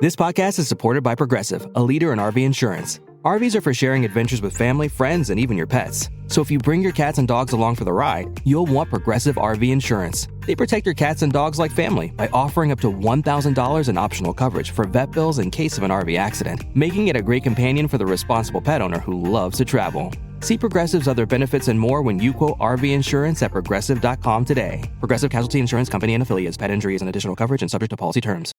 This podcast is supported by Progressive, a leader in RV insurance. RVs are for sharing adventures with family, friends, and even your pets. So if you bring your cats and dogs along for the ride, you'll want Progressive RV insurance. They protect your cats and dogs like family by offering up to $1,000 in optional coverage for vet bills in case of an RV accident, making it a great companion for the responsible pet owner who loves to travel. See Progressive's other benefits and more when you quote RV insurance at Progressive.com today. Progressive Casualty Insurance Company and Affiliates. Pet injuries and additional coverage and subject to policy terms.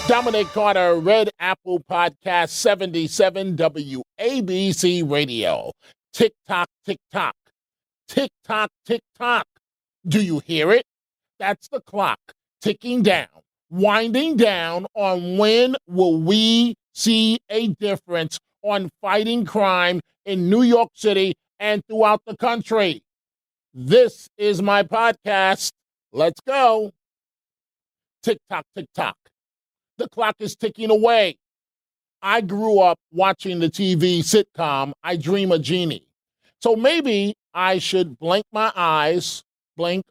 Dominic Carter, Red Apple Podcast 77 WABC Radio. Tick tock, tick tock. Tick tock, tick tock. Do you hear it? That's the clock ticking down, winding down on when will we see a difference on fighting crime in New York City and throughout the country. This is my podcast. Let's go. Tick tock, tick tock. The clock is ticking away. I grew up watching the TV sitcom, I Dream a Genie. So maybe I should blink my eyes, blink,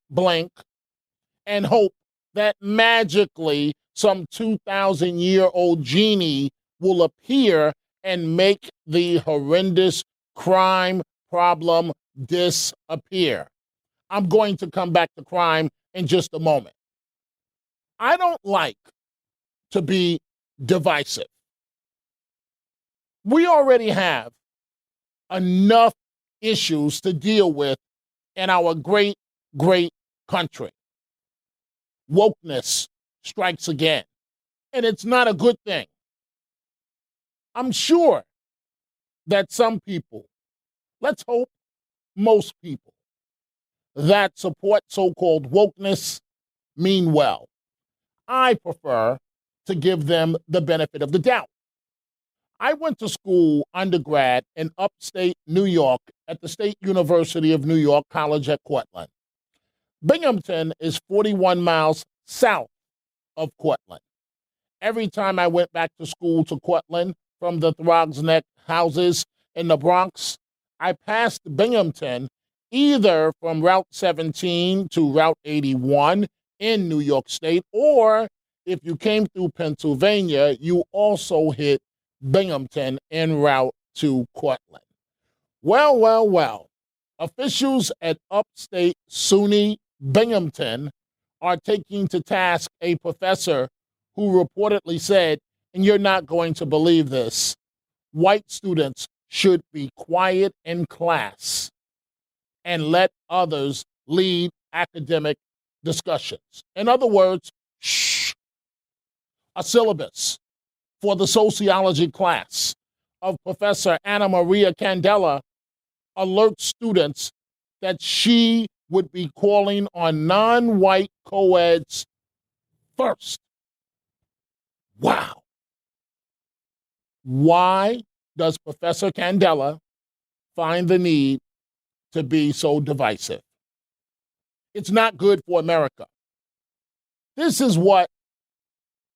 and hope that magically some 2,000-year-old genie will appear and make the horrendous crime problem disappear. I'm going to come back to crime in just a moment. I don't like to be divisive. We already have enough issues to deal with in our great, great country. Wokeness strikes again, and it's not a good thing. I'm sure that some people, let's hope most people, that support so-called wokeness mean well. I prefer to give them the benefit of the doubt. I went to school undergrad in upstate New York at the State University of New York College at Cortland. Binghamton is 41 miles south of Cortland. Every time I went back to school to Cortland from the Throgs Neck houses in the Bronx, I passed Binghamton either from Route 17 to Route 81 in New York State, or if you came through Pennsylvania, you also hit Binghamton en route to Cortland. Well. Officials at upstate SUNY Binghamton are taking to task a professor who reportedly said, and you're not going to believe this, white students should be quiet in class and let others lead academic discussions. In other words, shh. A syllabus for the sociology class of Professor Anna Maria Candela alerts students that she would be calling on non-white co-eds first. Wow. Why does Professor Candela find the need to be so divisive? It's not good for America. This is what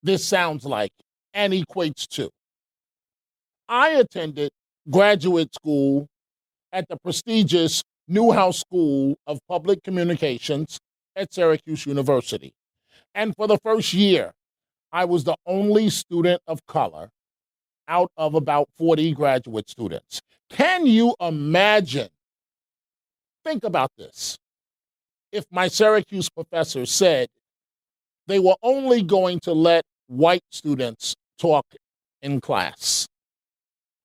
this sounds like and equates to. I attended graduate school at the prestigious Newhouse School of Public Communications at Syracuse University. And for the first year, I was the only student of color out of about 40 graduate students. Can you imagine? Think about this. If my Syracuse professor said they were only going to let white students talk in class.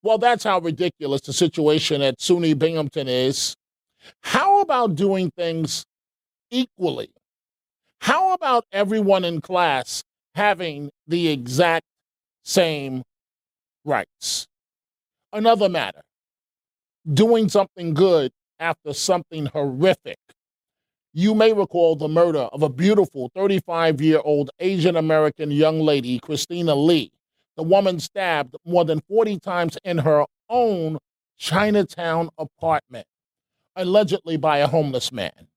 Well, that's how ridiculous the situation at SUNY Binghamton is. How about doing things equally? How about everyone in class having the exact same rights? Another matter, doing something good after something horrific. You may recall the murder of a beautiful 35-year-old Asian-American young lady, Christina Lee. The woman stabbed more than 40 times in her own Chinatown apartment, allegedly by a homeless man.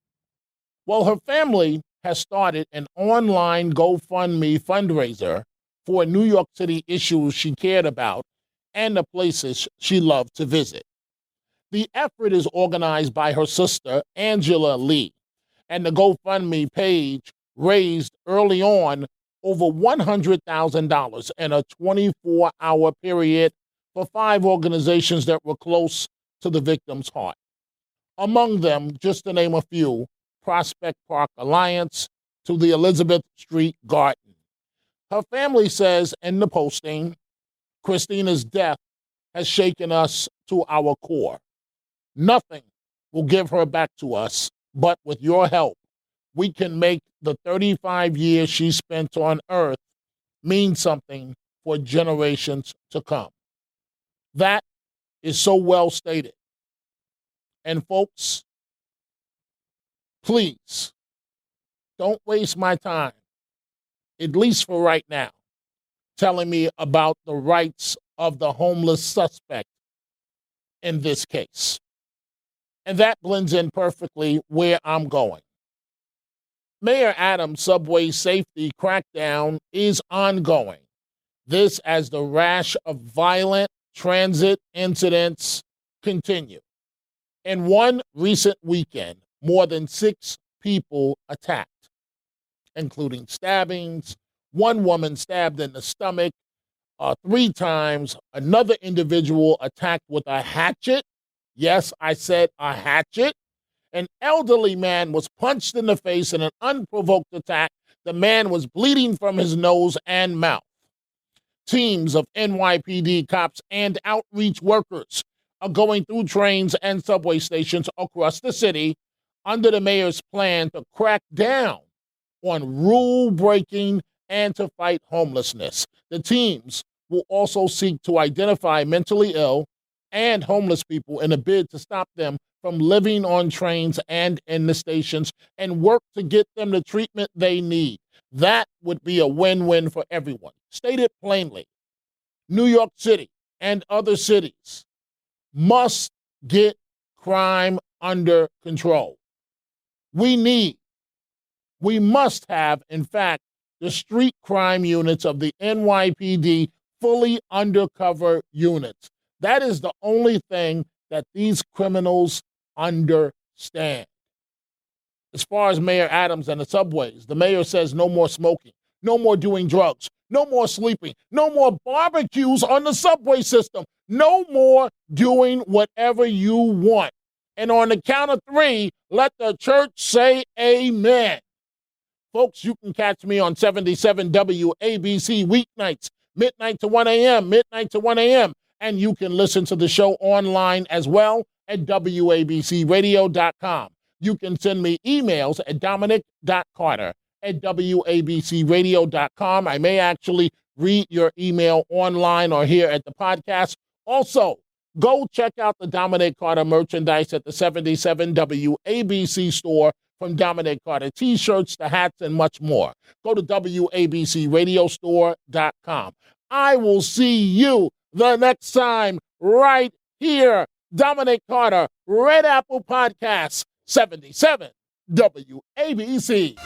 Well, her family has started an online GoFundMe fundraiser for New York City issues she cared about, and the places she loved to visit. The effort is organized by her sister, Angela Lee, and the GoFundMe page raised early on over $100,000 in a 24-hour period for 5 organizations that were close to the victim's heart. Among them, just to name a few, Prospect Park Alliance to the Elizabeth Street Garden. Her family says in the posting, Christina's death has shaken us to our core. Nothing will give her back to us, but with your help, we can make the 35 years she spent on earth mean something for generations to come. That is so well stated. And folks, please, don't waste my time, at least for right now, telling me about the rights of the homeless suspect in this case. And that blends in perfectly where I'm going. Mayor Adams' subway safety crackdown is ongoing. This as the rash of violent transit incidents continue. In one recent weekend, more than 6 people attacked, including stabbings, one woman stabbed in the stomach 3 times, another individual attacked with a hatchet. Yes, I said a hatchet. An elderly man was punched in the face in an unprovoked attack. The man was bleeding from his nose and mouth. Teams of NYPD cops and outreach workers are going through trains and subway stations across the city under the mayor's plan to crack down on rule breaking and to fight homelessness. The teams will also seek to identify mentally ill and homeless people in a bid to stop them from living on trains and in the stations and work to get them the treatment they need. That would be a win-win for everyone. Stated plainly, New York City and other cities must get crime under control. We must have, in fact, the street crime units of the NYPD fully undercover units. That is the only thing that these criminals understand. As far as Mayor Adams and the subways, the mayor says no more smoking, no more doing drugs, no more sleeping, no more barbecues on the subway system, no more doing whatever you want. And on the count of 3, let the church say amen. Folks, you can catch me on 77 WABC weeknights, midnight to 1 a.m., midnight to 1 a.m. And you can listen to the show online as well at WABCradio.com. You can send me emails at dominic.carter@WABCradio.com. I may actually read your email online or here at the podcast. Also, go check out the Dominic Carter merchandise at the 77 WABC store, from Dominic Carter T-shirts to hats and much more. Go to WABCradiostore.com. I will see you the next time right here. Dominic Carter, Red Apple Podcast, 77 WABC.